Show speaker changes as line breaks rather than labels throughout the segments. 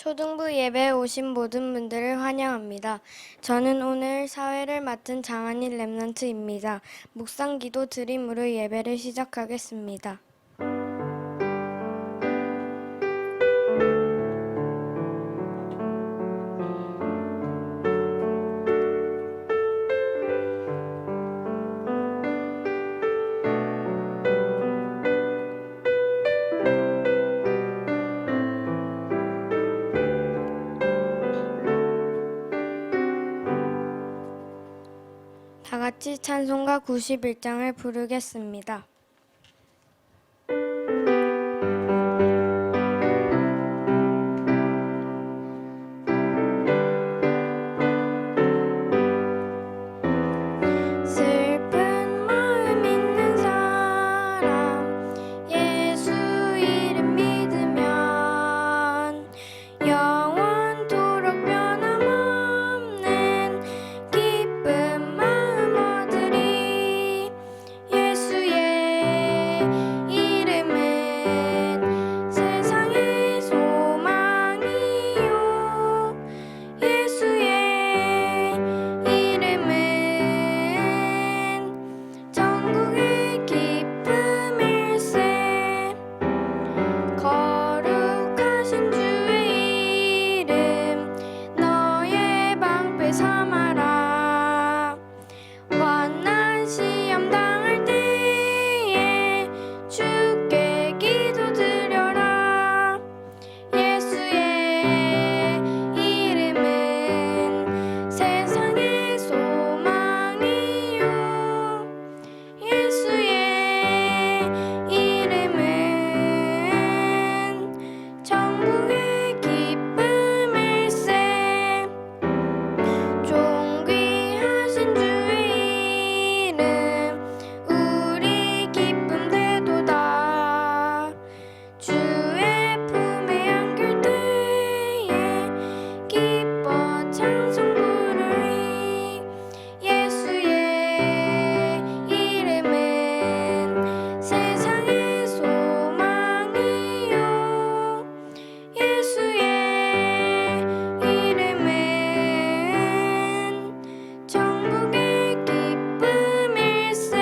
초등부 예배에 오신 모든 분들을 환영합니다. 저는 오늘 사회를 맡은 장한일 랩런트입니다. 묵상 기도 드림으로 예배를 시작하겠습니다. 다 같이 찬송가 91장을 부르겠습니다. 슬픈 마음 있는 사람 예수 이름 믿으면 영원토록 변함없는 기쁨 마음 얻으리. 예수의 이름은 세상의 소망이요. 예수의 이름은 천국의 기쁨일세. 거룩하신 주의 이름 너의 방패 삼아라. 환난 시험 당할 때에 주께 기도드려라. 예수의 이름은 세상의 소망이요. 예수의 이름은 천국의 기쁨일세. 존귀하신 주의 이름 우리 기쁨 되도다. 주의 품에 안길 때에 기뻐 찬송 부르리. 예수의 이름은 세상의 소망이요. 예수의 이름은 천국의 기쁨일세.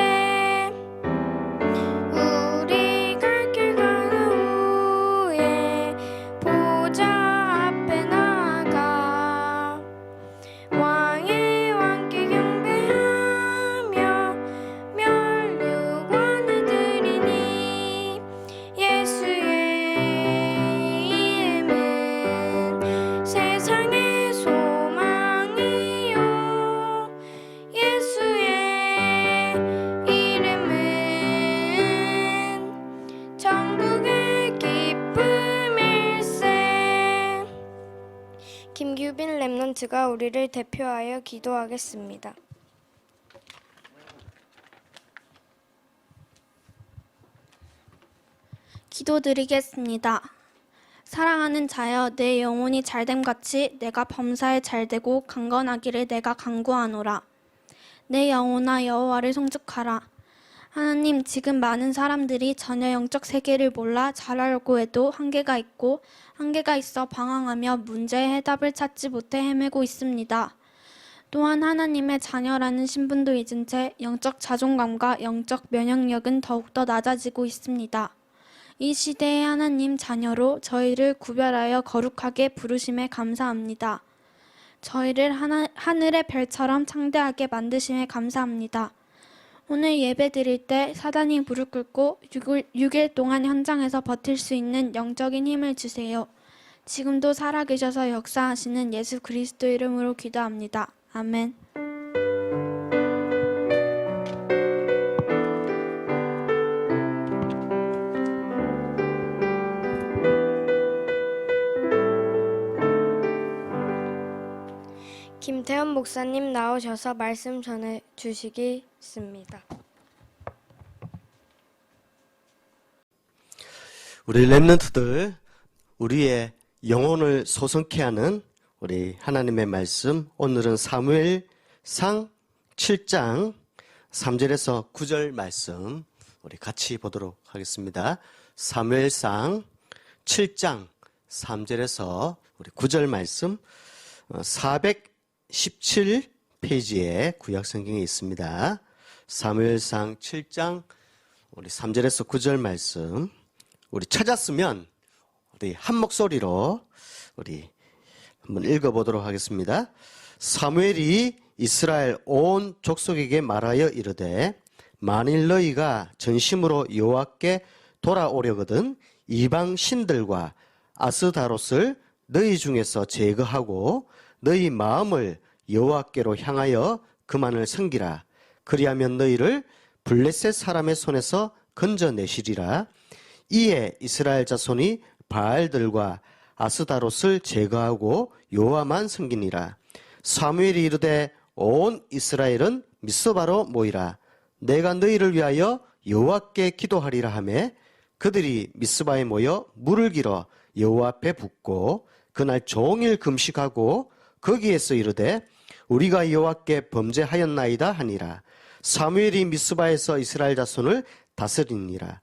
우리 갈 길 가는 후에 보좌 앞에 나아가 왕의 왕께 경배하며 면류관을 드리니. 예수의 이름은 세상의 소망이요. 예수의 이름은 천국의 기쁨일세. 김규빈 랩런트가 우리를 대표하여 기도하겠습니다.
기도드리겠습니다. 사랑하는 자여, 내 영혼이 잘됨같이 내가 범사에 잘되고 강건하기를 내가 간구하노라. 내 영혼아 여호와를 송축하라. 하나님, 지금 많은 사람들이 전혀 영적 세계를 몰라 잘하려고 해도 한계가 있고 한계가 있어 방황하며 문제의 해답을 찾지 못해 헤매고 있습니다. 또한 하나님의 자녀라는 신분도 잊은 채 영적 자존감과 영적 면역력은 더욱더 낮아지고 있습니다. 이 시대의 하나님 자녀로 저희를 구별하여 거룩하게 부르심에 감사합니다. 저희를 하늘의 별처럼 창대하게 만드심에 감사합니다. 오늘 예배 드릴 때 사단이 무릎 꿇고 6일 동안 현장에서 버틸 수 있는 영적인 힘을 주세요. 지금도 살아계셔서 역사하시는 예수 그리스도 이름으로 기도합니다. 아멘.
김태현 목사님 나오셔서 말씀 전해 주시겠습니다.
우리 랩런트들, 우리의 영혼을 소성케 하는 우리 하나님의 말씀, 오늘은 사무엘상 7장 3절에서 9절 말씀 우리 같이 보도록 하겠습니다. 사무엘상 7장 3절에서 우리 9절 말씀 417페이지에 구약성경에 있습니다. 사무엘상 7장 우리 3절에서 9절 말씀 우리 찾았으면 우리 한 목소리로 우리 한번 읽어보도록 하겠습니다. 사무엘이 이스라엘 온 족속에게 말하여 이르되 만일 너희가 전심으로 여호와께 돌아오려거든 이방 신들과 아스다롯을 너희 중에서 제거하고 너희 마음을 여호와께로 향하여 그만을 섬기라. 그리하면 너희를 블레셋 사람의 손에서 건져내시리라. 이에 이스라엘 자손이 바알들과 아스다롯을 제거하고 여호와만 섬기니라. 사무엘이 이르되 온 이스라엘은 미스바로 모이라. 내가 너희를 위하여 여호와께 기도하리라 하매 그들이 미스바에 모여 물을 길어 여호와 앞에 붓고 그날 종일 금식하고 거기에서 이르되 우리가 여호와께 범죄하였나이다 하니라. 사무엘이 미스바에서 이스라엘 자손을 다스리니라.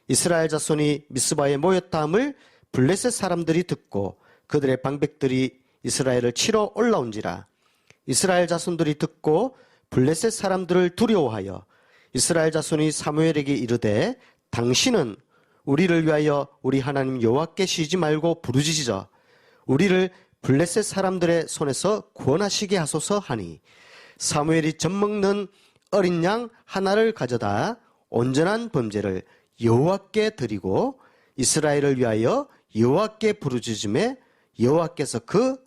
이스라엘 자손이 미스바에 모였다함을 블레셋 사람들이 듣고 그들의 방백들이 이스라엘을 치러 올라온지라. 이스라엘 자손들이 듣고 블레셋 사람들을 두려워하여 이스라엘 자손이 사무엘에게 이르되 당신은 우리를 위하여 우리 하나님 여호와께 쉬지 말고 부르짖어 우리를 블레셋 사람들의 손에서 구원하시게 하소서 하니 사무엘이 젖먹는 어린 양 하나를 가져다 온전한 범죄를 여호와께 드리고 이스라엘을 위하여 여호와께 부르짖음에 여호와께서 그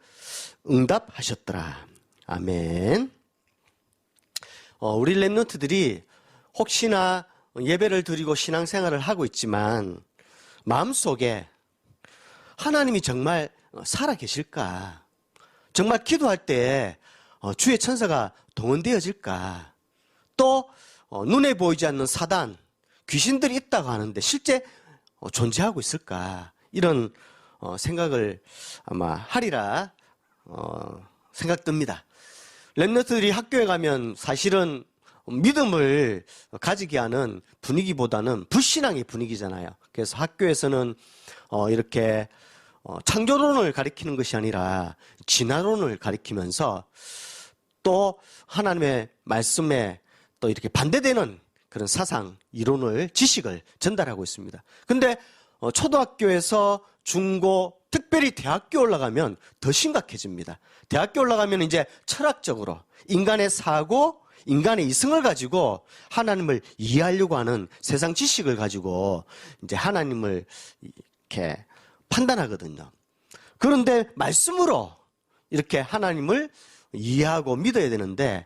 응답하셨더라. 아멘. 우리 렘넌트들이 혹시나 예배를 드리고 신앙생활을 하고 있지만 마음속에 하나님이 정말 살아계실까? 정말 기도할 때 주의 천사가 동원되어질까? 또 눈에 보이지 않는 사단, 귀신들이 있다고 하는데 실제 존재하고 있을까? 이런 생각을 아마 하리라 생각됩니다. 렘넌트들이 학교에 가면 사실은 믿음을 가지게 하는 분위기보다는 불신앙의 분위기잖아요. 그래서 학교에서는 이렇게 창조론을 가리키는 것이 아니라 진화론을 가리키면서 또 하나님의 말씀에 또 이렇게 반대되는 그런 사상, 이론을, 지식을 전달하고 있습니다. 근데 초등학교에서 중고, 특별히 대학교 올라가면 더 심각해집니다. 대학교 올라가면 이제 철학적으로 인간의 사고, 인간의 이성을 가지고 하나님을 이해하려고 하는 세상 지식을 가지고 이제 하나님을 이렇게 판단하거든요. 그런데 말씀으로 이렇게 하나님을 이해하고 믿어야 되는데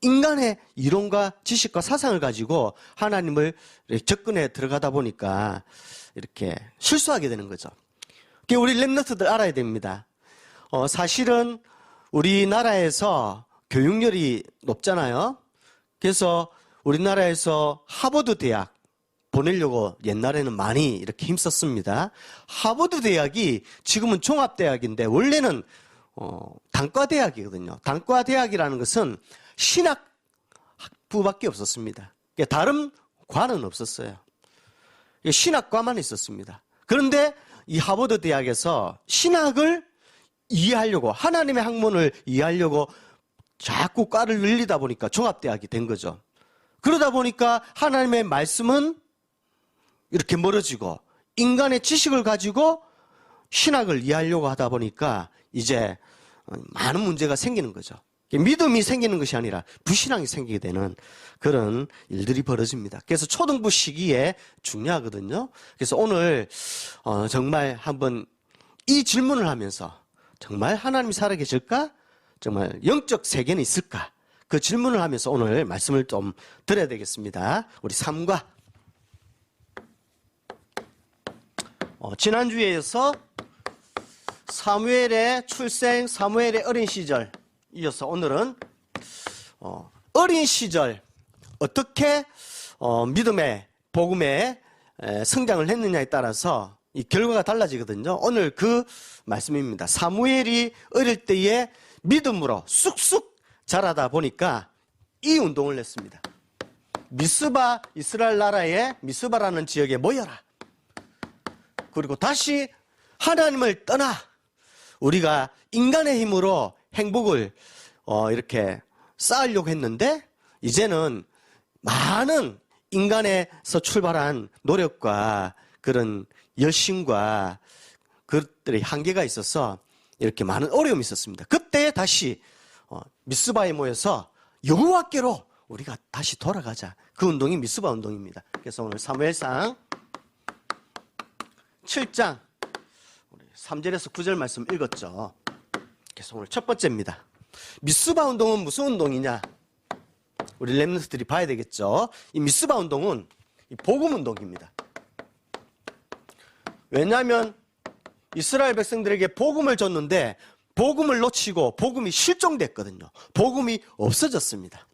인간의 이론과 지식과 사상을 가지고 하나님을 접근해 들어가다 보니까 이렇게 실수하게 되는 거죠. 우리 렘넌트들 알아야 됩니다. 사실은 우리나라에서 교육열이 높잖아요. 그래서 우리나라에서 하버드 대학 보내려고 옛날에는 많이 이렇게 힘썼습니다. 하버드 대학이 지금은 종합대학인데 원래는 단과대학이거든요. 단과대학이라는 것은 신학부밖에 없었습니다. 다른 과는 없었어요. 신학과만 있었습니다. 그런데 이 하버드 대학에서 신학을 이해하려고 하나님의 학문을 이해하려고 자꾸 과를 늘리다 보니까 종합대학이 된 거죠. 그러다 보니까 하나님의 말씀은 이렇게 멀어지고 인간의 지식을 가지고 신학을 이해하려고 하다 보니까 이제 많은 문제가 생기는 거죠. 믿음이 생기는 것이 아니라 불신앙이 생기게 되는 그런 일들이 벌어집니다. 그래서 초등부 시기에 중요하거든요. 그래서 오늘 정말 한번 이 질문을 하면서 정말 하나님이 살아계실까? 정말 영적 세계는 있을까? 그 질문을 하면서 오늘 말씀을 좀 드려야 되겠습니다. 우리 3과 지난주에 이어서 사무엘의 출생, 사무엘의 어린 시절 이어서 오늘은 어린 시절 어떻게 믿음의 복음에 성장을 했느냐에 따라서 이 결과가 달라지거든요. 오늘 그 말씀입니다. 사무엘이 어릴 때에 믿음으로 쑥쑥 자라다 보니까 이 운동을 냈습니다. 미스바, 이스라엘 나라의 미스바라는 지역에 모여라. 그리고 다시 하나님을 떠나 우리가 인간의 힘으로 행복을 이렇게 쌓으려고 했는데 이제는 많은 인간에서 출발한 노력과 그런 열심과 그것들의 한계가 있어서 이렇게 많은 어려움이 있었습니다. 그때 다시 미스바에 모여서 여호와께로 우리가 다시 돌아가자. 그 운동이 미스바 운동입니다. 그래서 오늘 사무엘상 7장 3절에서 9절 말씀 읽었죠. 그래서 오늘 첫 번째입니다. 미스바 운동은 무슨 운동이냐? 우리 렘넌트들이 봐야 되겠죠. 이 미스바 운동은 이 복음 운동입니다. 왜냐하면 이스라엘 백성들에게 복음을 줬는데 복음을 놓치고 복음이 실종됐거든요. 복음이 없어졌습니다.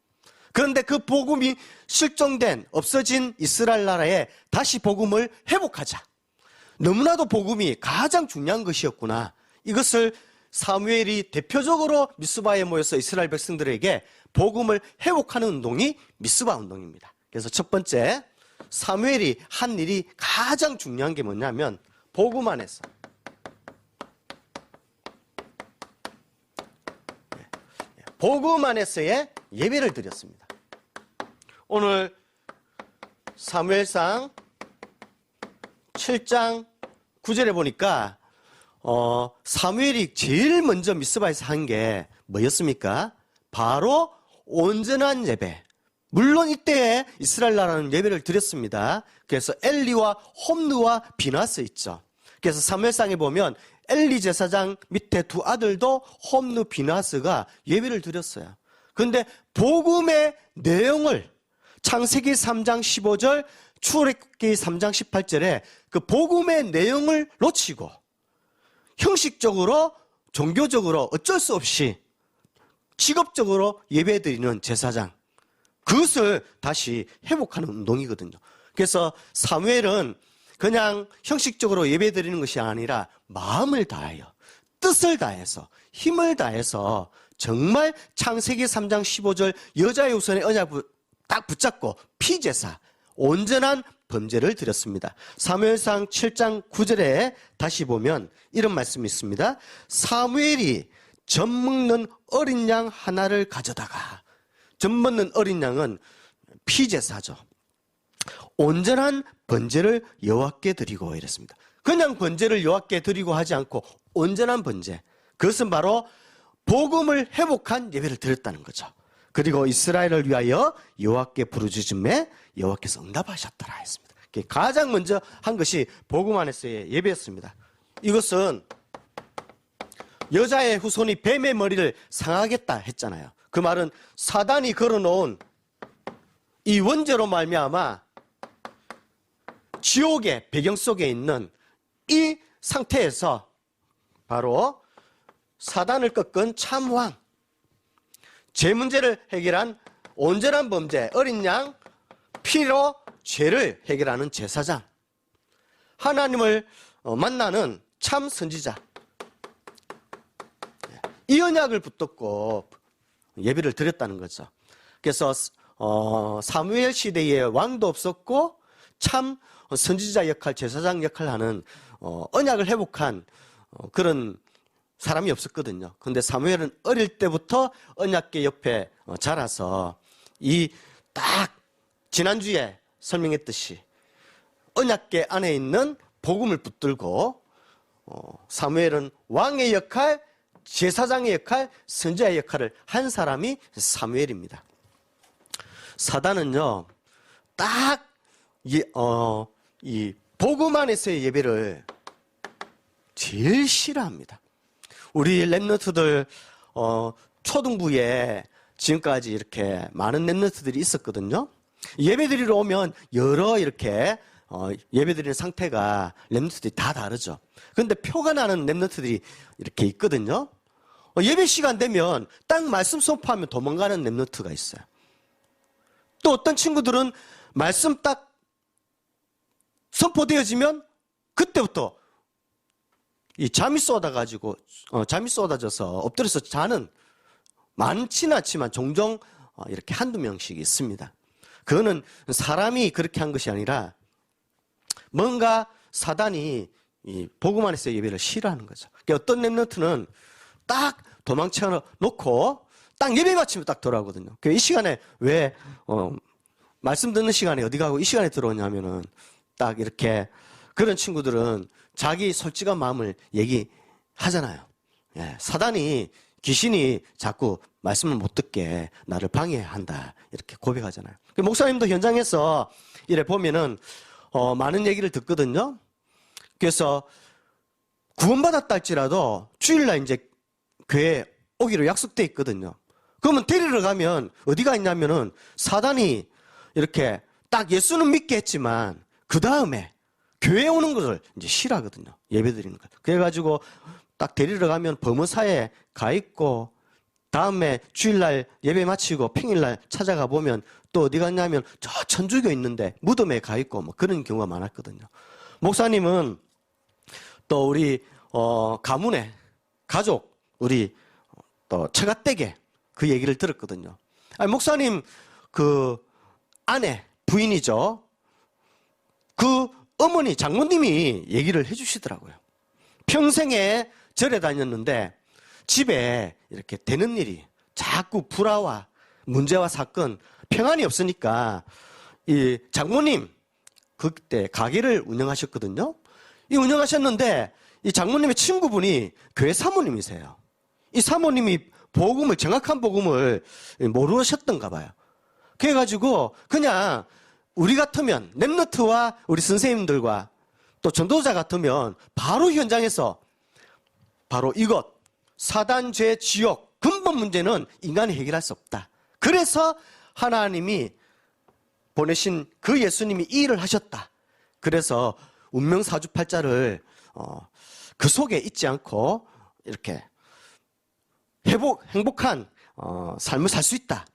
그런데 그 복음이 실종된 없어진 이스라엘 나라에 다시 복음을 회복하자. 너무나도 복음이 가장 중요한 것이었구나. 이것을 사무엘이 대표적으로 미스바에 모여서 이스라엘 백성들에게 복음을 회복하는 운동이 미스바 운동입니다. 그래서 첫 번째 사무엘이 한 일이 가장 중요한 게 뭐냐면 복음 안에서 복음 안에서의 예배를 드렸습니다. 오늘 사무엘상 7장 9절에 보니까 사무엘이 제일 먼저 미스바에서 한 게 뭐였습니까? 바로 온전한 예배. 물론 이때에 이스라엘 나라는 예배를 드렸습니다. 그래서 엘리와 홈느와 비나스 있죠. 그래서 사무엘상에 보면 엘리 제사장 밑에 두 아들도 홈느 비나스가 예배를 드렸어요. 그런데 복음의 내용을 창세기 3장 15절 출애굽기 3장 18절에 그 복음의 내용을 놓치고 형식적으로 종교적으로 어쩔 수 없이 직업적으로 예배드리는 제사장, 그것을 다시 회복하는 운동이거든요. 그래서 사무엘은 그냥 형식적으로 예배드리는 것이 아니라 마음을 다하여 뜻을 다해서 힘을 다해서 정말 창세기 3장 15절 여자의 우선에 언약을 딱 붙잡고 피제사 온전한 범죄를 드렸습니다. 사무엘상 7장 9절에 다시 보면 이런 말씀이 있습니다. 사무엘이 젖 먹는 어린 양 하나를 가져다가, 젖 먹는 어린 양은 피제사죠. 온전한 번제를 여호와께 드리고 이랬습니다. 그냥 번제를 여호와께 드리고 하지 않고 온전한 번제, 그것은 바로 복음을 회복한 예배를 드렸다는 거죠. 그리고 이스라엘을 위하여 여호와께 부르짖음에 여호와께서 응답하셨더라 했습니다. 가장 먼저 한 것이 복음 안에서의 예배였습니다. 이것은 여자의 후손이 뱀의 머리를 상하겠다 했잖아요. 그 말은 사단이 걸어놓은 이 원죄로 말미암아 지옥의 배경 속에 있는 이 상태에서 바로 사단을 꺾은 참왕, 죄 문제를 해결한 온전한 범죄, 어린 양 피로 죄를 해결하는 제사장, 하나님을 만나는 참 선지자, 이 언약을 붙잡고 예배를 드렸다는 거죠. 그래서 사무엘 시대에 왕도 없었고 참 선지자 역할, 제사장 역할을 하는 언약을 회복한 그런 사람이 없었거든요. 그런데 사무엘은 어릴 때부터 언약궤 옆에 자라서 이 딱 지난주에 설명했듯이 언약궤 안에 있는 복음을 붙들고 사무엘은 왕의 역할, 제사장의 역할, 선지자의 역할을 한 사람이 사무엘입니다. 사단은요, 딱 이 복음 안에서의 예배를 제일 싫어합니다. 우리 렘넌트들 초등부에 지금까지 이렇게 많은 렘넌트들이 있었거든요. 예배드리러 오면 여러 이렇게 예배드리는 상태가 렘넌트들이 다 다르죠. 그런데 표가 나는 렘넌트들이 이렇게 있거든요. 예배 시간 되면 딱 말씀 선포하면 도망가는 렘넌트가 있어요. 또 어떤 친구들은 말씀 딱 선포되어지면 그때부터 이 잠이 쏟아가지고 잠이 쏟아져서 엎드려서 자는, 많지는 않지만 종종 이렇게 한두 명씩 있습니다. 그거는 사람이 그렇게 한 것이 아니라 뭔가 사단이 이 복음 안에서 예배를 싫어하는 거죠. 그러니까 어떤 렘넌트는 딱 도망쳐 놓고 딱 예배 마치면 딱 돌아오거든요. 이 시간에 왜 말씀 듣는 시간에 어디 가고 이 시간에 들어오냐면은 딱 이렇게 그런 친구들은 자기 솔직한 마음을 얘기하잖아요. 예, 사단이 귀신이 자꾸 말씀을 못 듣게 나를 방해한다 이렇게 고백하잖아요. 목사님도 현장에서 이래 보면은 많은 얘기를 듣거든요. 그래서 구원받았다 할지라도 주일날 이제 교회 오기로 약속돼 있거든요. 그러면 데리러 가면 어디가 있냐면은 사단이 이렇게 딱 예수는 믿게 했지만 그 다음에 교회 오는 것을 이제 싫어하거든요. 예배 드리는 걸. 그래가지고 딱 데리러 가면 범어사에 가 있고 다음에 주일날 예배 마치고 평일날 찾아가 보면 또 어디 갔냐면 저 천주교 있는데 무덤에 가 있고 뭐 그런 경우가 많았거든요. 목사님은 또 우리 가문의 가족 우리 또 처가댁에 그 얘기를 들었거든요. 아니, 목사님 그 아내 부인이죠. 그 어머니 장모님이 얘기를 해주시더라고요. 평생에 절에 다녔는데 집에 이렇게 되는 일이 자꾸 불화와 문제와 사건 평안이 없으니까 이 장모님 그때 가게를 운영하셨거든요. 이 운영하셨는데 이 장모님의 친구분이 교회 사모님이세요. 이 사모님이 복음을 정확한 복음을 모르셨던가 봐요. 그래가지고 그냥 우리 같으면 렘넌트와 우리 선생님들과 또 전도자 같으면 바로 현장에서 바로 이것 사단 죄 지옥 근본 문제는 인간이 해결할 수 없다. 그래서 하나님이 보내신 그 예수님이 이 일을 하셨다. 그래서 운명 사주팔자를 그 속에 있지 않고 이렇게 행복한 삶을 살 수 있다.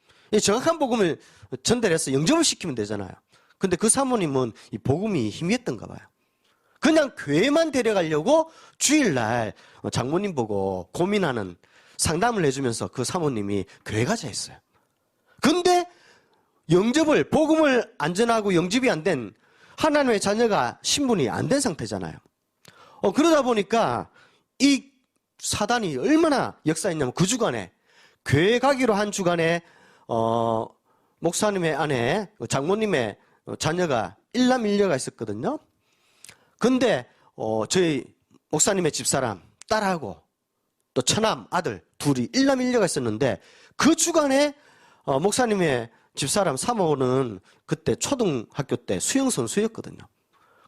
정확한 복음을 전달해서 영접을 시키면 되잖아요. 근데 그 사모님은 이 복음이 희미했던가 봐요. 그냥 교회만 데려가려고 주일날 장모님 보고 고민하는 상담을 해주면서 그 사모님이 교회 가자 했어요. 근데 영접을 복음을 안전하고 영접이 안 된 하나님의 자녀가 신분이 안 된 상태잖아요. 그러다 보니까 이 사단이 얼마나 역사했냐면 그 주간에 교회 가기로 한 주간에 목사님의 아내 장모님의 자녀가 일남일녀가 있었거든요. 근데 저희 목사님의 집사람 딸하고 또 처남 아들 둘이 일남일녀가 있었는데 그 주간에 목사님의 집사람 사모는 그때 초등학교 때 수영선수였거든요.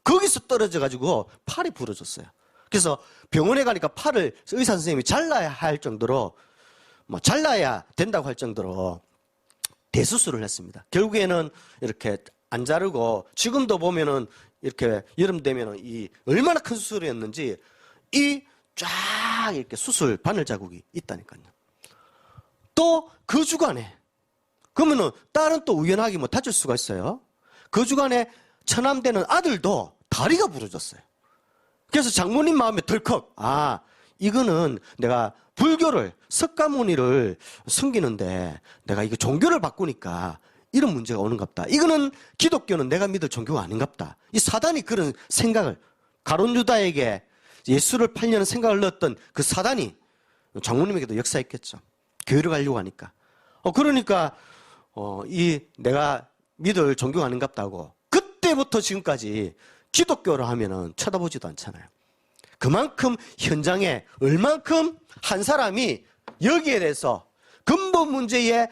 거기서 떨어져가지고 팔이 부러졌어요. 그래서 병원에 가니까 팔을 의사 선생님이 잘라야 할 정도로 잘라야 된다고 할 정도로 대수술을 했습니다. 결국에는 이렇게 안 자르고 지금도 보면은 이렇게 여름 되면은 이 얼마나 큰 수술이었는지 이 쫙 이렇게 수술 바늘 자국이 있다니까요. 또 그 주간에 그러면은 딸은 또 우연하게 다칠 수가 있어요. 그 주간에 처남되는 아들도 다리가 부러졌어요. 그래서 장모님 마음에 덜컥 이거는 내가 불교를 석가모니를 숨기는데 내가 이거 종교를 바꾸니까 이런 문제가 오는갑다. 이거는 기독교는 내가 믿을 종교가 아닌갑다. 이 사단이 그런 생각을 가룟 유다에게 예수를 팔려는 생각을 넣었던 그 사단이 장모님에게도 역사했겠죠. 교회를 가려고 하니까. 그러니까 이 내가 믿을 종교가 아닌갑다고 그때부터 지금까지 기독교를 하면은 쳐다보지도 않잖아요. 그만큼 현장에 얼만큼 한 사람이 여기에 대해서 근본 문제의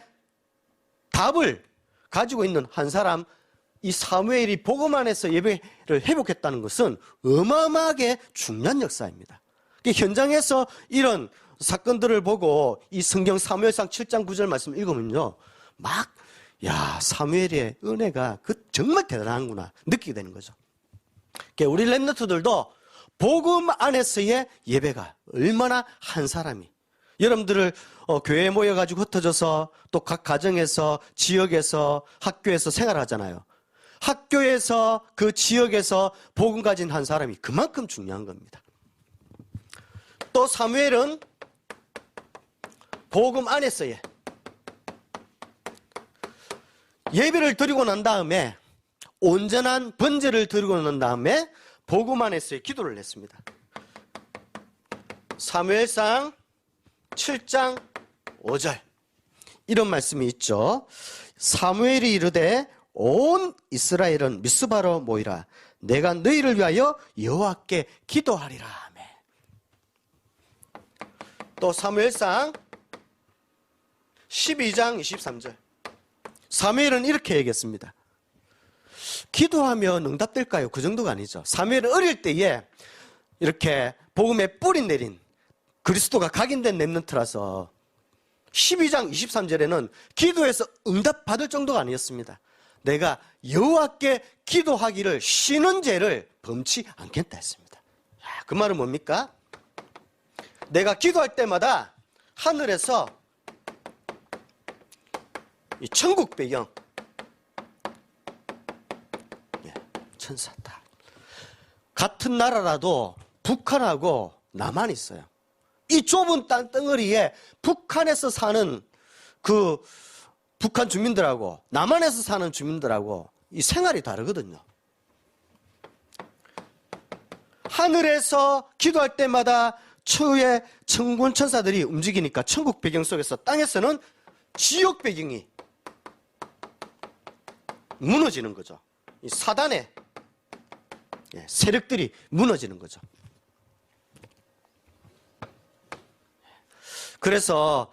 답을 가지고 있는 한 사람, 이 사무엘이 복음 안에서 예배를 회복했다는 것은 어마어마하게 중요한 역사입니다. 현장에서 이런 사건들을 보고 이 성경 사무엘상 7장 9절 말씀 읽으면요. 사무엘의 은혜가 정말 대단하구나 느끼게 되는 거죠. 우리 렘넌트들도 복음 안에서의 예배가 얼마나 한 사람이 여러분들을 교회에 모여가지고 흩어져서 또 각 가정에서 지역에서 학교에서 생활하잖아요. 학교에서 그 지역에서 복음 가진 한 사람이 그만큼 중요한 겁니다. 또 사무엘은 복음 안에서의 예배를 드리고 난 다음에 온전한 번제를 드리고 난 다음에 보고만에서의 기도를 했습니다. 사무엘상 7장 5절 이런 말씀이 있죠. 사무엘이 이르되 온 이스라엘은 미스바로 모이라. 내가 너희를 위하여 여호와께 기도하리라 하매. 또 사무엘상 12장 23절 사무엘은 이렇게 얘기했습니다. 기도하면 응답될까요? 그 정도가 아니죠. 사무엘은 어릴 때에 이렇게 복음에 뿌리 내린 그리스도가 각인된 렘넌트라서 12장 23절에는 기도해서 응답받을 정도가 아니었습니다. 내가 여호와께 기도하기를 쉬는 죄를 범치 않겠다 했습니다. 그 말은 뭡니까? 내가 기도할 때마다 하늘에서 이 천국 배경, 천사다. 같은 나라라도 북한하고 남한 있어요. 이 좁은 땅덩어리에 북한에서 사는 그 북한 주민들하고 남한에서 사는 주민들하고 이 생활이 다르거든요. 하늘에서 기도할 때마다 추후에 천군 천사들이 움직이니까 천국 배경 속에서 땅에서는 지옥 배경이 무너지는 거죠. 이 사단의 세력들이 무너지는 거죠. 그래서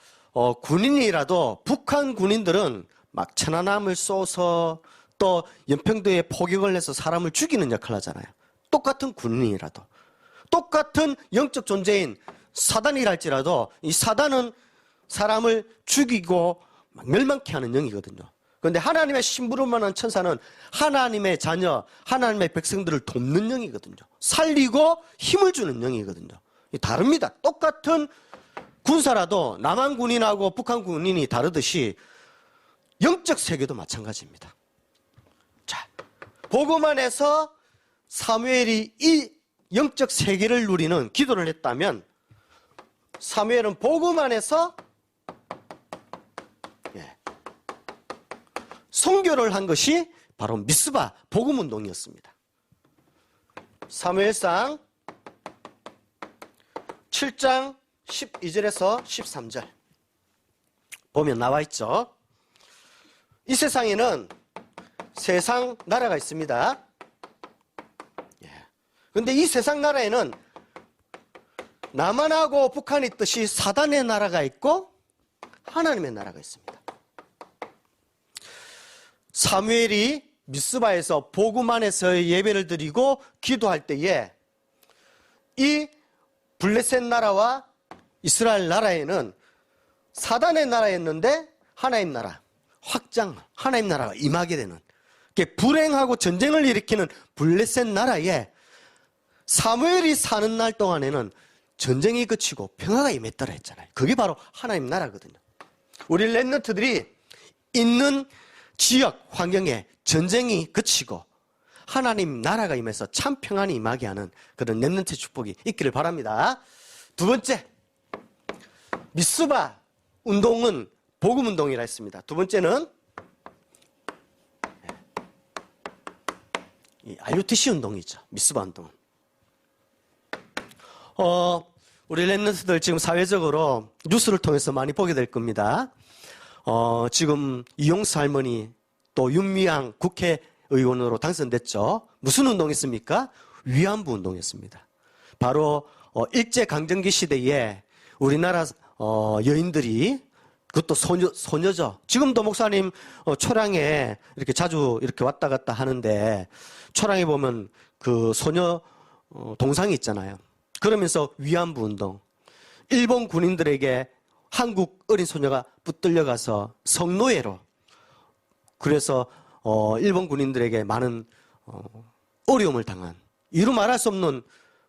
군인이라도 북한 군인들은 막 천안함을 쏘서 또 연평도에 포격을 해서 사람을 죽이는 역할을 하잖아요. 똑같은 군인이라도 똑같은 영적 존재인 사단이랄지라도 이 사단은 사람을 죽이고 막 멸망케 하는 영이거든요. 그런데 하나님의 심부름하는 천사는 하나님의 자녀, 하나님의 백성들을 돕는 영이거든요. 살리고 힘을 주는 영이거든요. 다릅니다. 똑같은 군사라도 남한 군인하고 북한 군인이 다르듯이 영적 세계도 마찬가지입니다. 자, 보고만에서 사무엘이 이 영적 세계를 누리는 기도를 했다면 사무엘은 보고만에서 선교를 한 것이 바로 미스바 복음운동이었습니다. 사무엘상 7장 12절에서 13절 보면 나와 있죠. 이 세상에는 세상 나라가 있습니다. 그런데 이 세상 나라에는 남한하고 북한이 있듯이 사단의 나라가 있고 하나님의 나라가 있습니다. 사무엘이 미스바에서 보고만에서 예배를 드리고 기도할 때에 이 블레셋 나라와 이스라엘 나라에는 사단의 나라였는데 하나님 나라 확장, 하나님 나라가 임하게 되는 불행하고 전쟁을 일으키는 블레셋 나라에 사무엘이 사는 날 동안에는 전쟁이 그치고 평화가 임했더라 했잖아요. 그게 바로 하나님 나라거든요. 우리 렘넌트들이 있는 지역 환경에 전쟁이 그치고 하나님 나라가 임해서 참 평안이 임하게 하는 그런 렘넌트 축복이 있기를 바랍니다. 두 번째, 미스바 운동은 복음 운동이라 했습니다. 두 번째는 이 RUTC 운동이죠. 미스바 운동은. 우리 렘넌트들 지금 사회적으로 뉴스를 통해서 많이 보게 될 겁니다. 지금 이용수 할머니 또 윤미향 국회의원으로 당선됐죠. 무슨 운동했습니까? 위안부 운동이었습니다. 바로 일제강점기 시대에 우리나라 여인들이 그것도 소녀죠. 지금도 목사님 초량에 이렇게 자주 이렇게 왔다 갔다 하는데 초량에 보면 그 소녀 동상이 있잖아요. 그러면서 위안부 운동, 일본 군인들에게 한국 어린 소녀가 붙들려 가서 성노예로, 그래서 일본 군인들에게 많은 어려움을 당한, 이루 말할 수 없는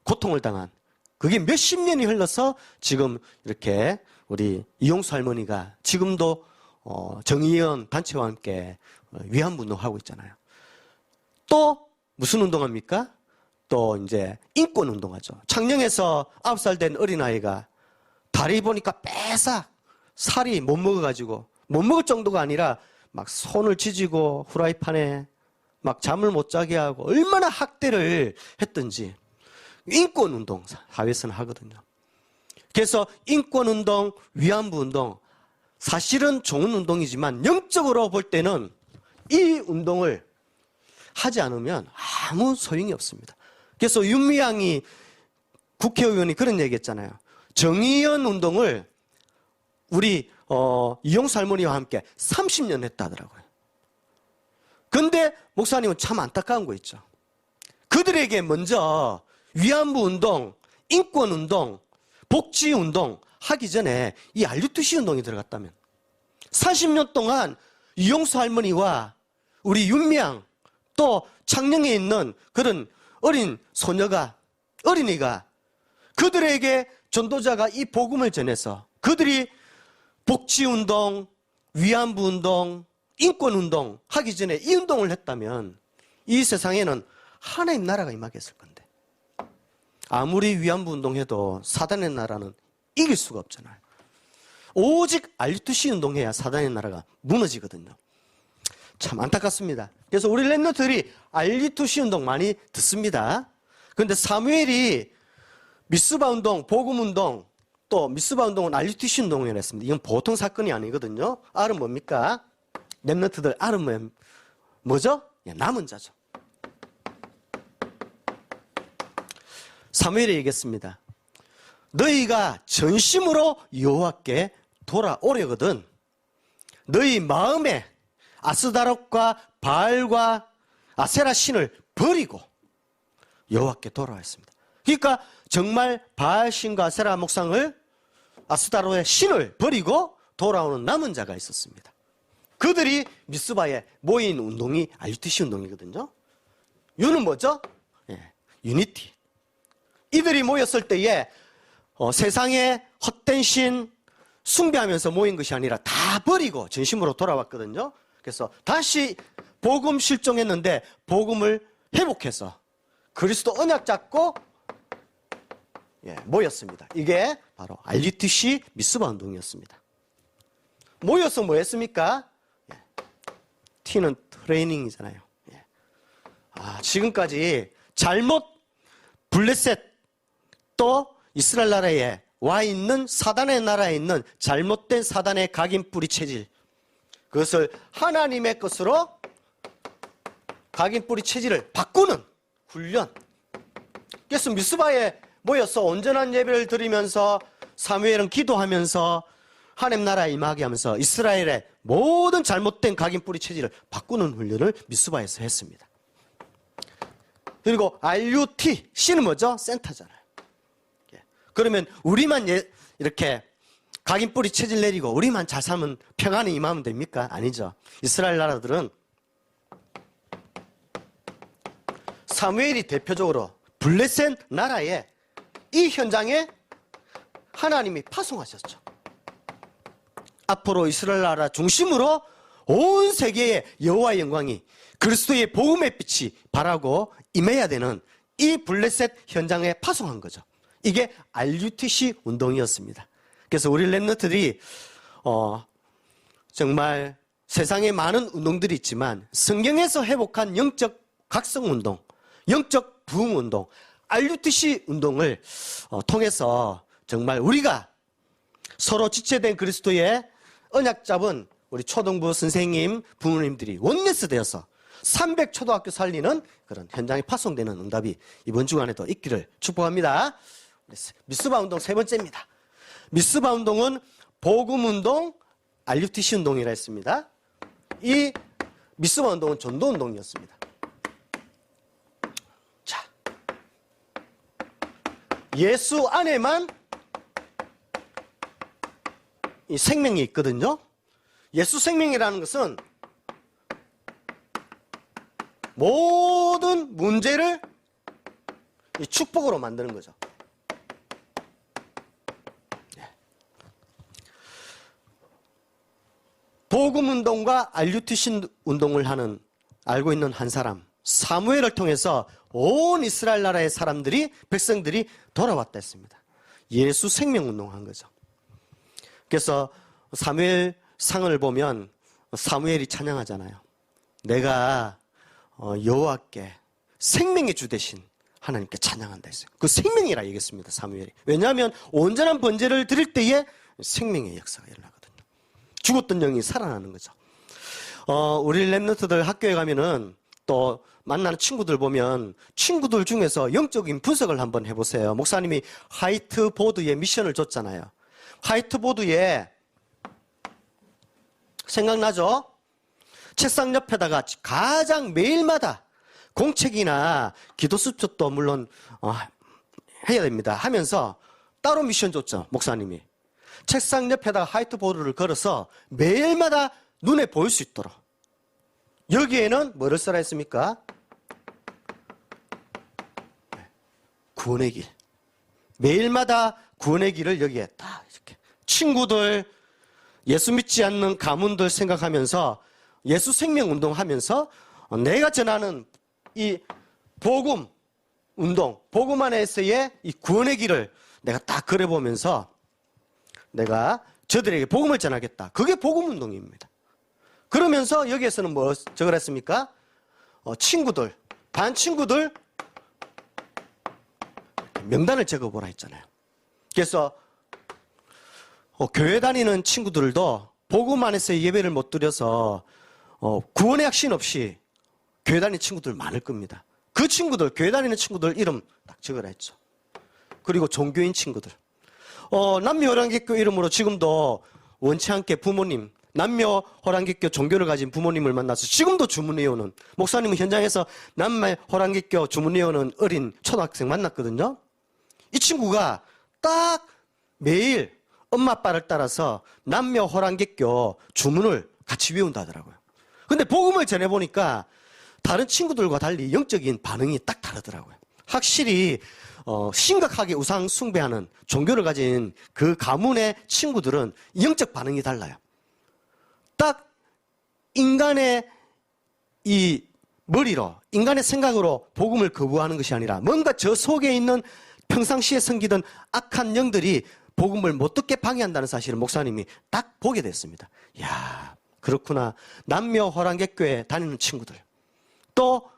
고통을 당한, 그게 몇십 년이 흘러서 지금 이렇게 우리 이용수 할머니가 지금도 정의연 단체와 함께 위안부 운동하고 있잖아요. 또 무슨 운동합니까? 또 이제 인권 운동하죠. 창녕에서 9살 된 어린아이가 다리 보니까 빼싹 살이 못 먹어가지고, 못 먹을 정도가 아니라 막 손을 지지고 후라이팬에 막 잠을 못 자게 하고 얼마나 학대를 했던지 인권운동 사회에서는 하거든요. 그래서 인권운동, 위안부운동 사실은 좋은 운동이지만 영적으로 볼 때는 이 운동을 하지 않으면 아무 소용이 없습니다. 그래서 윤미향이 국회의원이 그런 얘기했잖아요. 정의연 운동을 우리 이용수 할머니와 함께 30년 했다 하더라고요. 근데 목사님은 참 안타까운 거 있죠. 그들에게 먼저 위안부 운동, 인권 운동, 복지 운동 하기 전에 이 RUTC 운동이 들어갔다면 40년 동안 이용수 할머니와 우리 윤미향 또 창녕에 있는 그런 어린 소녀가 어린이가 그들에게 전도자가 이 복음을 전해서 그들이 복지운동, 위안부운동, 인권운동 하기 전에 이 운동을 했다면 이 세상에는 하나님 나라가 임하겠을 건데 아무리 위안부운동 해도 사단의 나라는 이길 수가 없잖아요. 오직 RUTC 운동해야 사단의 나라가 무너지거든요. 참 안타깝습니다. 그래서 우리 랩런트들이 RUTC 운동 많이 듣습니다. 그런데 사무엘이 미스바 운동, 복음 운동, 또 미스바 운동은 RUTC 운동을 했습니다. 이건 보통 사건이 아니거든요. R은 뭡니까? 랩런트들 R은 뭐죠? 남은 자죠. 사무엘이 얘기했습니다. 너희가 전심으로 여호와께 돌아오려거든 너희 마음에 아스다롯과 바알과 아세라 신을 버리고 여호와께 돌아왔습니다. 그러니까 정말 바알 신과 아세라 목상을 아스다롯의 신을 버리고 돌아오는 남은 자가 있었습니다. 그들이 미스바에 모인 운동이 RUTC 운동이거든요. 유는 뭐죠? 유니티. 이들이 모였을 때에 세상에 헛된 신 숭배하면서 모인 것이 아니라 다 버리고 전심으로 돌아왔거든요. 그래서 다시 복음 실종했는데 복음을 회복해서 그리스도 언약 잡고 모였습니다. 이게 바로 RUTC 미스바 운동이었습니다. 모여서 뭐 했습니까? T는 트레이닝이잖아요. 지금까지 잘못 블레셋 또 이스라엘 나라에 와 있는 사단의 나라에 있는 잘못된 사단의 각인 뿌리 체질 그것을 하나님의 것으로 각인 뿌리 체질을 바꾸는 훈련. 그래서 미스바에 모여서 온전한 예배를 드리면서 사무엘은 기도하면서 하나님 나라에 임하게 하면서 이스라엘의 모든 잘못된 각인 뿌리 체질을 바꾸는 훈련을 미스바에서 했습니다. 그리고 RUT, C는 뭐죠? 센터잖아요. 그러면 우리만 이렇게 각인 뿌리 체질 내리고 우리만 잘 살면 평안이 임하면 됩니까? 아니죠. 이스라엘 나라들은 사무엘이 대표적으로 블레셋 나라에 이 현장에 하나님이 파송하셨죠. 앞으로 이스라엘 나라 중심으로 온 세계의 여호와의 영광이 그리스도의 복음의 빛이 바라고 임해야 되는 이 블레셋 현장에 파송한 거죠. 이게 RUTC 운동이었습니다. 그래서 우리 랩런트들이 정말 세상에 많은 운동들이 있지만 성경에서 회복한 영적 각성운동, 영적 부흥운동, RUTC 운동을 통해서 정말 우리가 서로 지체된 그리스도의 언약 잡은 우리 초등부 선생님, 부모님들이 원네스 되어서 300초등학교 살리는 그런 현장에 파송되는 응답이 이번 주간에도 있기를 축복합니다. 미스바 운동 세 번째입니다. 미스바 운동은 복음 운동, RUTC 운동이라 했습니다. 이 미스바 운동은 전도 운동이었습니다. 자, 예수 안에만 이 생명이 있거든요. 예수 생명이라는 것은 모든 문제를 이 축복으로 만드는 거죠. 복음 운동과 RUTC 운동을 알고 있는 한 사람, 사무엘을 통해서 온 이스라엘 나라의 사람들이, 백성들이 돌아왔다 했습니다. 예수 생명 운동한 거죠. 그래서 사무엘 상을 보면 사무엘이 찬양하잖아요. 내가 여호와께 생명의 주 되신 하나님께 찬양한다 했어요. 그 생명이라 얘기했습니다, 사무엘이. 왜냐하면 온전한 번제를 드릴 때에 생명의 역사가 일어나거든요. 죽었던 영이 살아나는 거죠. 우리 랩런트들 학교에 가면은 또 만나는 친구들 보면 친구들 중에서 영적인 분석을 한번 해보세요. 목사님이 화이트보드에 미션을 줬잖아요. 화이트보드에 생각나죠? 책상 옆에다가 가장 매일마다 공책이나 기도 수첩도 물론 해야 됩니다. 하면서 따로 미션 줬죠, 목사님이. 책상 옆에다가 화이트보드를 걸어서 매일마다 눈에 보일 수 있도록. 여기에는 뭐를 써라 했습니까? 구원의 길. 매일마다 구원의 길을 여기에 딱 이렇게. 친구들, 예수 믿지 않는 가문들 생각하면서 예수 생명 운동하면서 내가 전하는 이 복음 운동, 복음 안에서의 이 구원의 길을 내가 딱 그려보면서 내가 저들에게 복음을 전하겠다. 그게 복음 운동입니다. 그러면서 여기에서는 뭐 적을 했습니까? 친구들, 반 친구들 명단을 적어보라 했잖아요. 그래서 교회 다니는 친구들도 복음 안에서 예배를 못 드려서 구원의 확신 없이 교회 다니는 친구들 많을 겁니다. 그 친구들, 교회 다니는 친구들 이름 딱 적으라 했죠. 그리고 종교인 친구들. 남묘호랑개교 이름으로 지금도 원치 않게 부모님, 남묘호랑개교 종교를 가진 부모님을 만나서 지금도 주문해오는, 목사님은 현장에서 남묘호랑개교 주문해오는 어린 초등학생 만났거든요. 이 친구가 딱 매일 엄마 아빠를 따라서 남묘호랑개교 주문을 같이 외운다 하더라고요. 근데 복음을 전해보니까 다른 친구들과 달리 영적인 반응이 딱 다르더라고요. 확실히 심각하게 우상 숭배하는 종교를 가진 그 가문의 친구들은 영적 반응이 달라요. 딱 인간의 이 머리로, 인간의 생각으로 복음을 거부하는 것이 아니라 뭔가 저 속에 있는 평상시에 섬기던 악한 영들이 복음을 못 듣게 방해한다는 사실을 목사님이 딱 보게 됐습니다. 이야, 그렇구나. 남묘호랑개교에 다니는 친구들. 또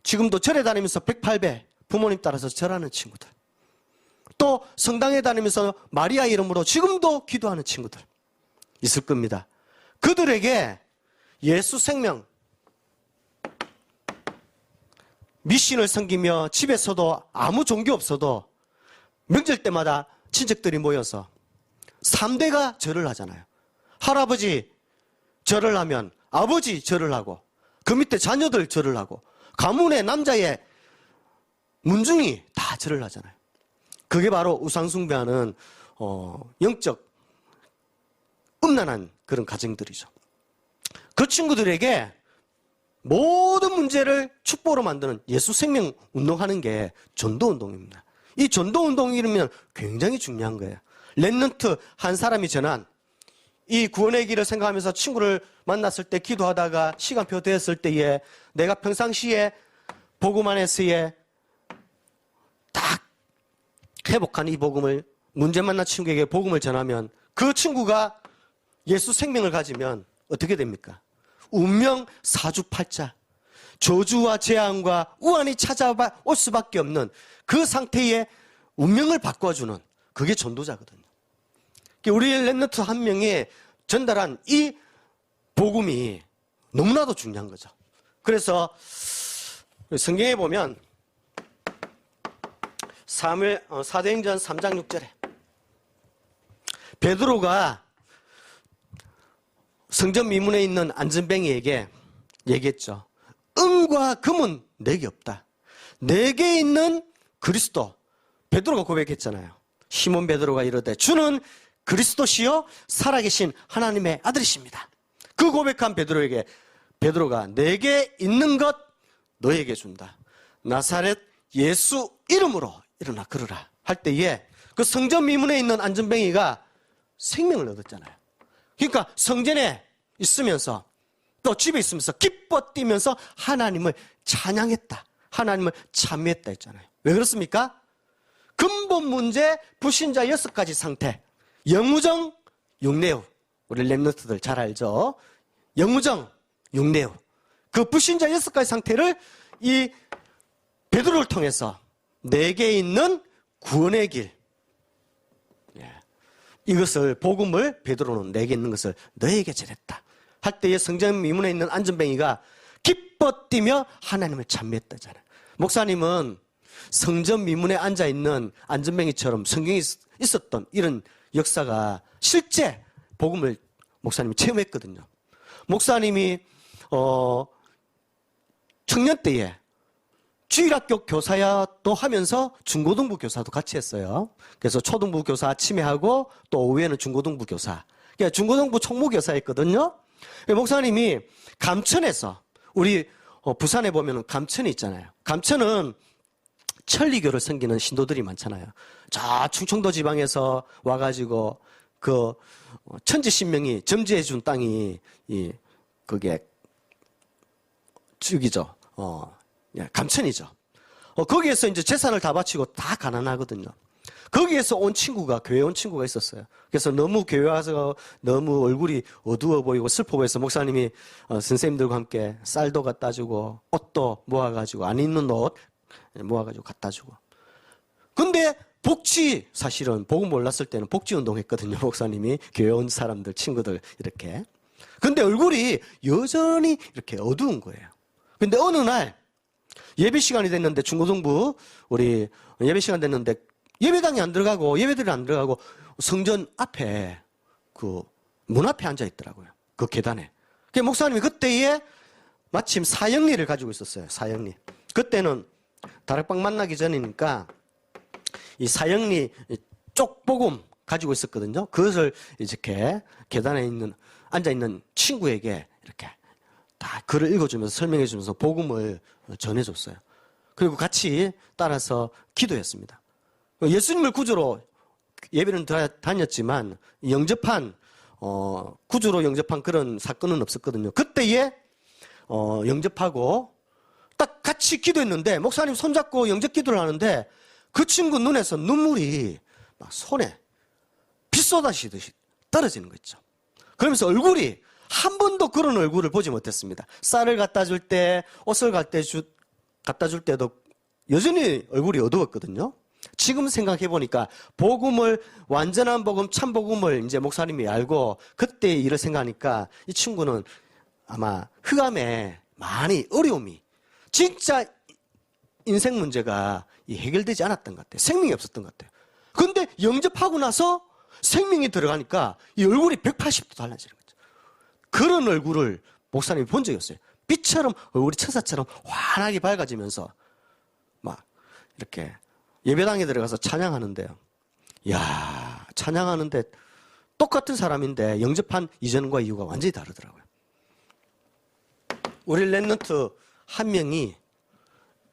지금도 절에 다니면서 108배 부모님 따라서 절하는 친구들. 또 성당에 다니면서 마리아 이름으로 지금도 기도하는 친구들 있을 겁니다. 그들에게 예수 생명 미신을 섬기며 집에서도 아무 종교 없어도 명절 때마다 친척들이 모여서 3대가 절을 하잖아요. 할아버지 절을 하면 아버지 절을 하고 그 밑에 자녀들 절을 하고 가문의 남자의 문중이 다 절을 하잖아요. 그게 바로 우상숭배하는 영적 음란한 그런 가정들이죠. 그 친구들에게 모든 문제를 축복으로 만드는 예수 생명 운동하는 게 전도 운동입니다. 이 전도 운동이면 굉장히 중요한 거예요. 랩런트 한 사람이 전한 이 구원의 길을 생각하면서 친구를 만났을 때 기도하다가 시간표 되었을 때에 내가 평상시에 복음 안에서의 딱 회복한 이 복음을 문제 만난 친구에게 복음을 전하면 그 친구가 예수 생명을 가지면 어떻게 됩니까? 운명 사주팔자, 저주와 재앙과 우환이 찾아올 수밖에 없는 그 상태의 운명을 바꿔주는 그게 전도자거든요. 우리 랩런트 한 명이 전달한 이 복음이 너무나도 중요한 거죠. 그래서 성경에 보면 사도행전 3장 6절에 베드로가 성전 미문에 있는 안전뱅이에게 얘기했죠. 은과 금은 내게 없다. 내게 있는 그리스도. 베드로가 고백했잖아요. 시몬 베드로가 이르되 주는 그리스도시요 살아계신 하나님의 아들이십니다. 그 고백한 베드로에게 베드로가 내게 있는 것 너에게 준다. 나사렛 예수 이름으로 일어나 걸으라 할 때에 그 성전 미문에 있는 안전뱅이가 생명을 얻었잖아요. 그러니까 성전에 있으면서 또 집에 있으면서 기뻐 뛰면서 하나님을 찬양했다. 하나님을 찬미했다 했잖아요. 왜 그렇습니까? 근본 문제 불신자 6가지 상태. 영우정, 육내우. 우리 랩런트들 잘 알죠? 영우정, 육내우. 그 불신자 6가지 상태를 이 베드로를 통해서 내게 있는 구원의 길, 이것을 복음을 베드로는 내게 있는 것을 너에게 전했다 할 때에 성전 미문에 있는 안전뱅이가 기뻐 뛰며 하나님을 찬미했다잖아요. 목사님은 성전 미문에 앉아 있는 안전뱅이처럼 성경이 있었던 이런 역사가 실제 복음을 목사님이 체험했거든요. 목사님이 청년 때에 주일학교 교사야도 하면서 중고등부 교사도 같이 했어요. 그래서 초등부 교사 치매하고 또 오후에는 중고등부 교사. 그러니까 중고등부 총무교사였거든요. 목사님이 감천에서 우리 부산에 보면은 감천이 있잖아요. 감천은 천리교를 섬기는 신도들이 많잖아요. 저 충청도 지방에서 와가지고 그 천지신명이 점지해준 땅이 그게 저기죠. 감천이죠. 거기에서 이제 재산을 다 바치고 다 가난하거든요. 거기에서 온 친구가, 교회 온 친구가 있었어요. 그래서 너무 교회 와서 너무 얼굴이 어두워 보이고 슬퍼 보여서 목사님이 선생님들과 함께 쌀도 갖다 주고 옷도 모아가지고 안 입는 옷 모아가지고 갖다 주고. 근데 복지, 사실은 복음 몰랐을 때는 복지 운동했거든요. 목사님이 교회 온 사람들, 친구들 이렇게. 근데 얼굴이 여전히 이렇게 어두운 거예요. 근데 어느 날 예배 시간이 됐는데 중고등부 우리 예배 시간 됐는데 예배당이 안 들어가고 예배들이 안 들어가고 성전 앞에 그 문 앞에 앉아 있더라고요. 그 계단에. 그 목사님이 그때에 마침 사형리를 가지고 있었어요. 사형리. 그때는 다락방 만나기 전이니까 이 사형리 쪽복음 가지고 있었거든요. 그것을 이렇게 계단에 있는 앉아 있는 친구에게 이렇게 다 글을 읽어주면서 설명해주면서 복음을 전해줬어요. 그리고 같이 따라서 기도했습니다. 예수님을 구주로 예배는 다녔지만 영접한 구주로 영접한 그런 사건은 없었거든요. 그때에 영접하고 딱 같이 기도했는데 목사님 손잡고 영접 기도를 하는데 그 친구 눈에서 눈물이 막 손에 비 쏟아지듯이 떨어지는 거 있죠. 그러면서 얼굴이 한 번도 그런 얼굴을 보지 못했습니다. 쌀을 갖다 줄 때, 옷을 갖다 줄 때도 여전히 얼굴이 어두웠거든요. 지금 생각해 보니까 복음을, 완전한 복음, 참 복음을 이제 목사님이 알고 그때 일을 생각하니까 이 친구는 아마 흑암에 많이 어려움이, 진짜 인생 문제가 해결되지 않았던 것 같아요. 생명이 없었던 것 같아요. 근데 영접하고 나서 생명이 들어가니까 이 얼굴이 180도 달라지는 거죠. 그런 얼굴을 목사님이 본 적이 없어요. 빛처럼 얼굴이 천사처럼 환하게 밝아지면서 막 이렇게 예배당에 들어가서 찬양하는데요. 이야, 찬양하는데 똑같은 사람인데 영접한 이전과 이후가 완전히 다르더라고요. 우리 랩런트 한 명이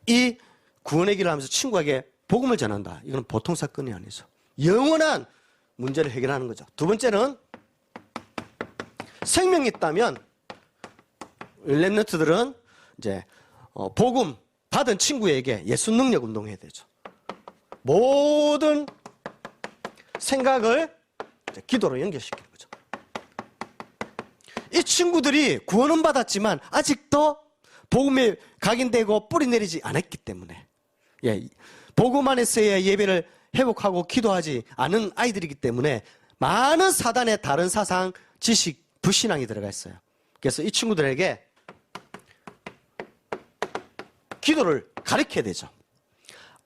이 구원의 길을 하면서 친구에게 복음을 전한다. 이건 보통 사건이 아니죠. 영원한 문제를 해결하는 거죠. 두 번째는 생명이 있다면 랩런트들은 이제 복음 받은 친구에게 예수 능력 운동해야 되죠. 모든 생각을 기도로 연결시키는 거죠. 이 친구들이 구원은 받았지만 아직도 복음에 각인되고 뿌리 내리지 않았기 때문에 복음 안에서의 예배를 회복하고 기도하지 않은 아이들이기 때문에 많은 사단의 다른 사상, 지식, 불신앙이 들어가 있어요. 그래서 이 친구들에게 기도를 가르쳐야 되죠.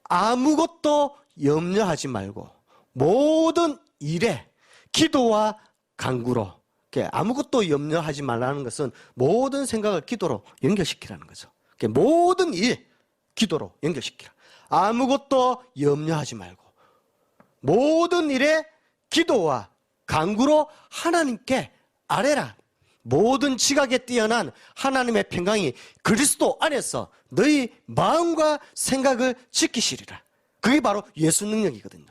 아무것도 염려하지 말고 모든 일에 기도와 간구로, 아무것도 염려하지 말라는 것은 모든 생각을 기도로 연결시키라는 거죠. 모든 일 기도로 연결시키라. 아무것도 염려하지 말고 모든 일에 기도와 간구로 하나님께 아뢰라. 모든 지각에 뛰어난 하나님의 평강이 그리스도 안에서 너희 마음과 생각을 지키시리라. 그게 바로 예수 능력이거든요.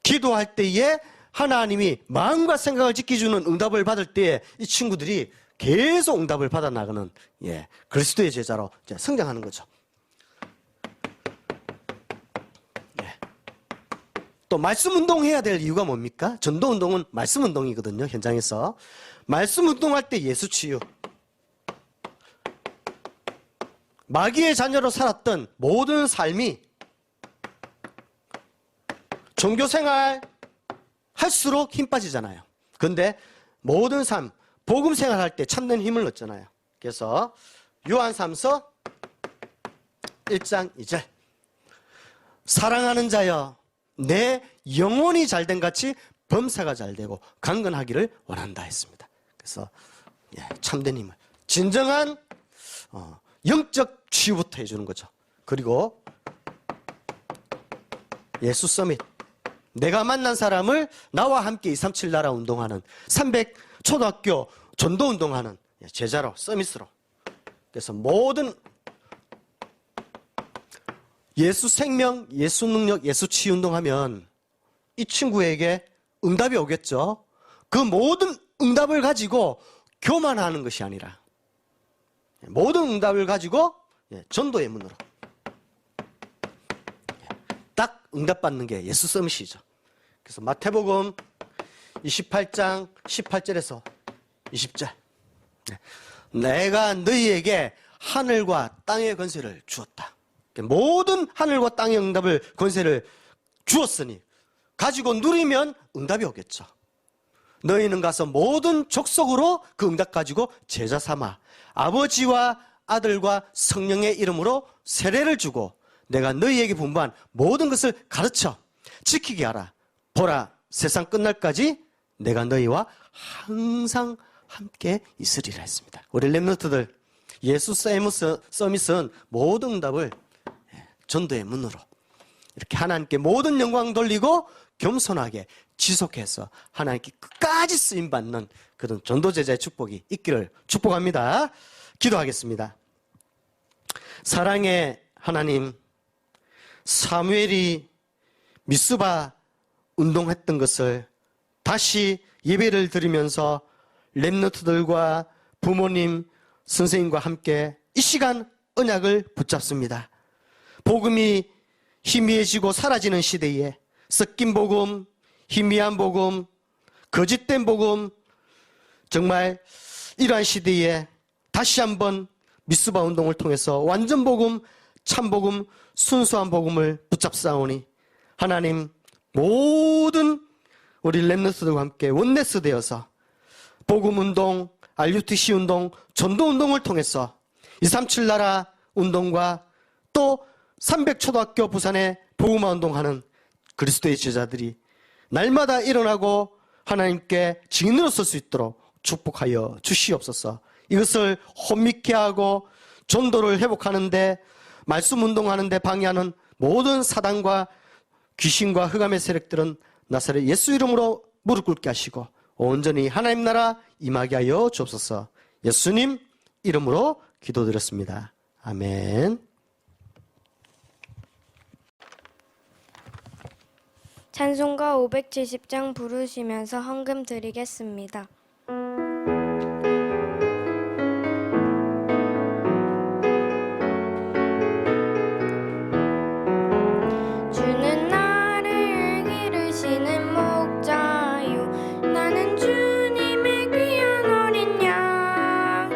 기도할 때에 하나님이 마음과 생각을 지켜주는 응답을 받을 때에 이 친구들이 계속 응답을 받아 나가는 그리스도의 제자로 이제 성장하는 거죠. 또 말씀 운동해야 될 이유가 뭡니까? 전도 운동은 말씀 운동이거든요. 현장에서 말씀 운동할 때 예수 치유, 마귀의 자녀로 살았던 모든 삶이 종교생활 할수록 힘 빠지잖아요. 그런데 모든 삶, 복음 생활할 때 참된 힘을 얻잖아요. 그래서 요한3서 1장 2절 사랑하는 자여 내 영혼이 잘된 같이 범사가 잘되고 강건하기를 원한다 했습니다. 그래서 참된 힘을 진정한 영적 치유부터 해주는 거죠. 그리고 예수 서밋 내가 만난 사람을 나와 함께 237 나라 운동하는 300 초등학교 전도 운동하는 제자로 서밋으로 그래서 모든 예수 생명, 예수 능력, 예수 치유 운동하면 이 친구에게 응답이 오겠죠. 그 모든 응답을 가지고 교만하는 것이 아니라 모든 응답을 가지고 전도의 문으로 딱 응답받는 게 예수 서밋이죠. 그래서 마태복음 28장 18절에서 20절 내가 너희에게 하늘과 땅의 권세를 주었다. 모든 하늘과 땅의 응답을 권세를 주었으니 가지고 누리면 응답이 오겠죠. 너희는 가서 모든 족속으로 그 응답 가지고 제자 삼아 아버지와 아들과 성령의 이름으로 세례를 주고 내가 너희에게 분부한 모든 것을 가르쳐 지키게 하라. 보라 세상 끝날까지 내가 너희와 항상 함께 있으리라 했습니다. 우리 렘넌트들 예수 서밋은 모든 응답을 전도의 문으로 이렇게 하나님께 모든 영광 돌리고 겸손하게 지속해서 하나님께 끝까지 쓰임받는 그런 전도제자의 축복이 있기를 축복합니다. 기도하겠습니다. 사랑의 하나님, 사무엘이 미스바 운동했던 것을 다시 예배를 드리면서 렘넌트들과 부모님, 선생님과 함께 이 시간 언약을 붙잡습니다. 복음이 희미해지고 사라지는 시대에 섞인 복음, 희미한 복음, 거짓된 복음, 정말 이러한 시대에 다시 한번 미스바 운동을 통해서 완전 복음, 참 복음, 순수한 복음을 붙잡사오니 하나님 모든 우리 렘넌트들과 함께 원네스 되어서 복음 운동, RUTC 운동, 전도 운동을 통해서 237 나라 운동과 또 300 초등학교 부산에 복음화 운동하는 그리스도의 제자들이 날마다 일어나고 하나님께 증인으로 설 수 있도록 축복하여 주시옵소서. 이것을 혼미케 하고 전도를 회복하는데 말씀 운동하는데 방해하는 모든 사단과 귀신과 흑암의 세력들은 나사렛 예수 이름으로 무릎 꿇게 하시고 온전히 하나님 나라 임하게 하여 주옵소서. 예수님 이름으로 기도드렸습니다. 아멘.
찬송가 570장 부르시면서 헌금 드리겠습니다. 주는 나를 기르시는 목자요 나는 주님의 귀한 어린 양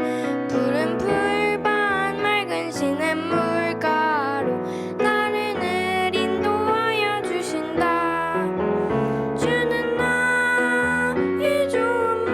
푸른 풀밭 맑은 시냇 물가로 나를 늘 인도하여 주신다. 주는 나의 좋은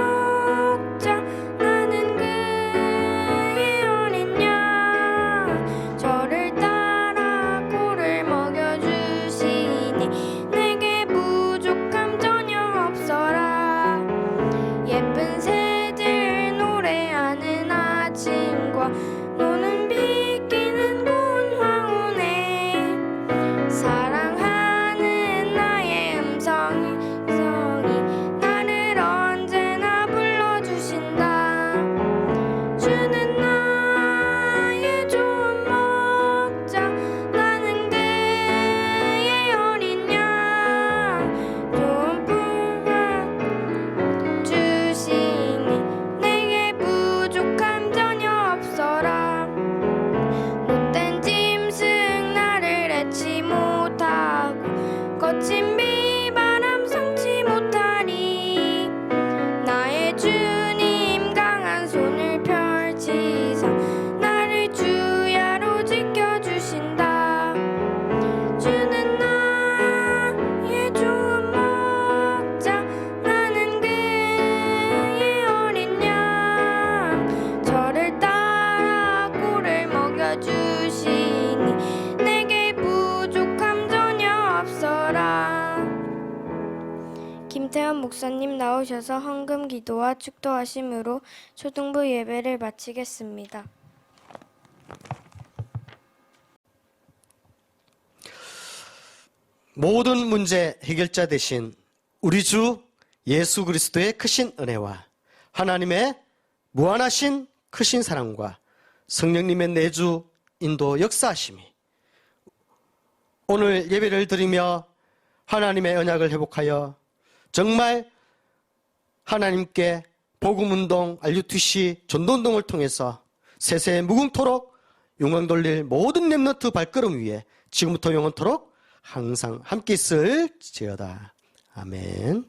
김태현 목사님 나오셔서 헌금 기도와 축도하심으로 초등부 예배를 마치겠습니다.
모든 문제 해결자 되신 우리 주 예수 그리스도의 크신 은혜와 하나님의 무한하신 크신 사랑과 성령님의 내주 인도 역사하심이 오늘 예배를 드리며 하나님의 언약을 회복하여 정말 하나님께 복음운동, RUTC, 전도운동을 통해서 세세 무궁토록 영광 돌릴 모든 렘넌트 발걸음 위에 지금부터 영원토록 항상 함께 있을지어다. 아멘.